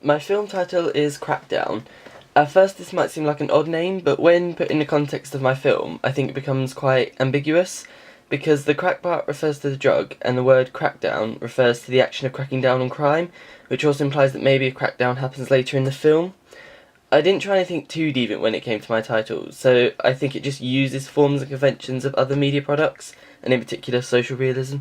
My film title is Crackdown. At first this might seem like an odd name, but when put in the context of my film, I think it becomes quite ambiguous, because the crack part refers to the drug, and the word crackdown refers to the action of cracking down on crime, which also implies that maybe a crackdown happens later in the film. I didn't try to think too deviant when it came to my title, so I think it just uses forms and conventions of other media products, and in particular social realism.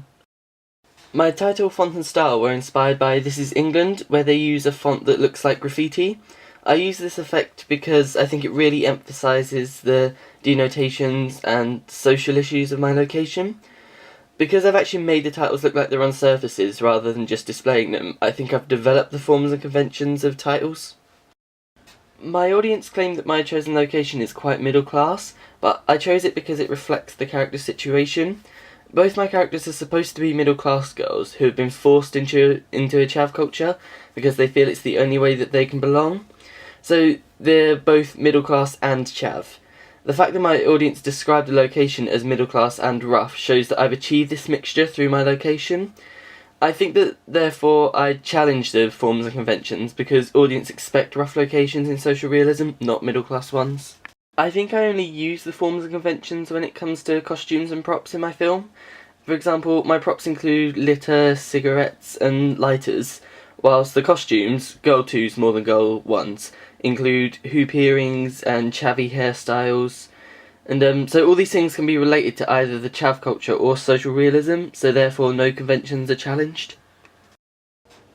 My title, font and style were inspired by This Is England, where they use a font that looks like graffiti. I use this effect because I think it really emphasises the denotations and social issues of my location. Because I've actually made the titles look like they're on surfaces rather than just displaying them, I think I've developed the forms and conventions of titles. My audience claimed that my chosen location is quite middle class, but I chose it because it reflects the character's situation. Both my characters are supposed to be middle-class girls who have been forced into a chav culture because they feel it's the only way that they can belong. So they're both middle-class and chav. The fact that my audience described the location as middle-class and rough shows that I've achieved this mixture through my location. I think that, therefore, I challenge the forms and conventions because audience expect rough locations in social realism, not middle-class ones. I think I only use the forms and conventions when it comes to costumes and props in my film. For example, my props include litter, cigarettes and lighters, whilst the costumes, girl 2s more than girl 1s, include hoop earrings and chavvy hairstyles. And so all these things can be related to either the chav culture or social realism, so therefore no conventions are challenged.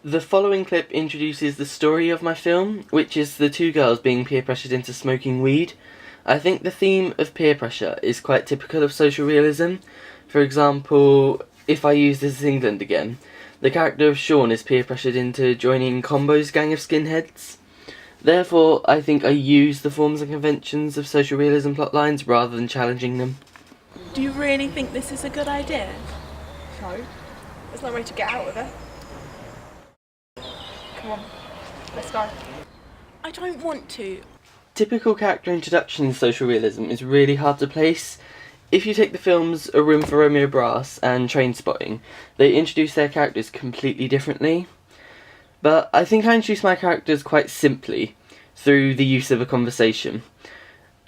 The following clip introduces the story of my film, which is the two girls being peer pressured into smoking weed. I think the theme of peer pressure is quite typical of social realism. For example, if I use This Is England again, the character of Sean is peer pressured into joining Combo's gang of skinheads. Therefore, I think I use the forms and conventions of social realism plotlines rather than challenging them. Do you really think this is a good idea? No. There's no way to get out of it. Come on, let's go. I don't want to. Typical character introduction in social realism is really hard to place. If you take the films A Room for Romeo Brass and Trainspotting, they introduce their characters completely differently. But I think I introduce my characters quite simply, through the use of a conversation,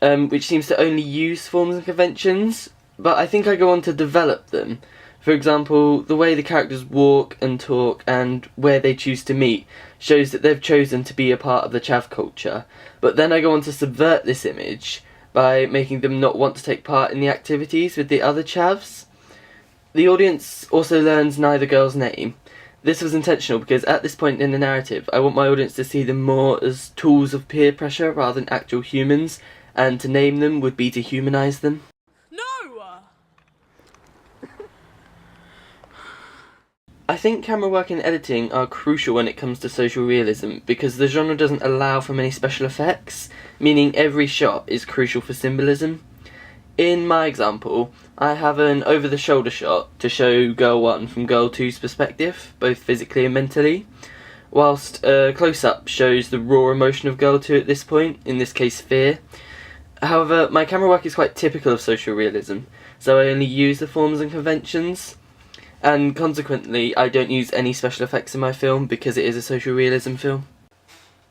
which seems to only use forms and conventions, but I think I go on to develop them. For example, the way the characters walk and talk and where they choose to meet shows that they've chosen to be a part of the chav culture, but then I go on to subvert this image by making them not want to take part in the activities with the other chavs. The audience also learns neither girl's name. This was intentional because at this point in the narrative I want my audience to see them more as tools of peer pressure rather than actual humans, and to name them would be to humanise them. I think camera work and editing are crucial when it comes to social realism because the genre doesn't allow for many special effects, meaning every shot is crucial for symbolism. In my example, I have an over-the-shoulder shot to show Girl 1 from Girl 2's perspective, both physically and mentally, whilst a close-up shows the raw emotion of Girl 2 at this point, in this case fear. However, my camera work is quite typical of social realism, so I only use the forms and conventions. And consequently, I don't use any special effects in my film because it is a social realism film.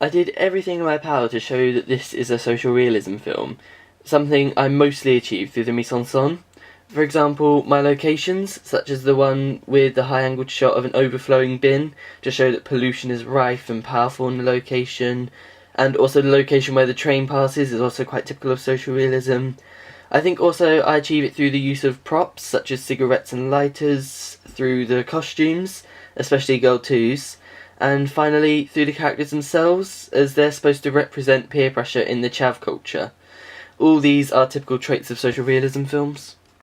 I did everything in my power to show that this is a social realism film, something I mostly achieved through the mise-en-scène. For example, my locations, such as the one with the high-angled shot of an overflowing bin to show that pollution is rife and powerful in the location, and also the location where the train passes is also quite typical of social realism. I think also I achieve it through the use of props, such as cigarettes and lighters, through the costumes, especially Girl 2's, and finally through the characters themselves, as they're supposed to represent peer pressure in the chav culture. All these are typical traits of social realism films.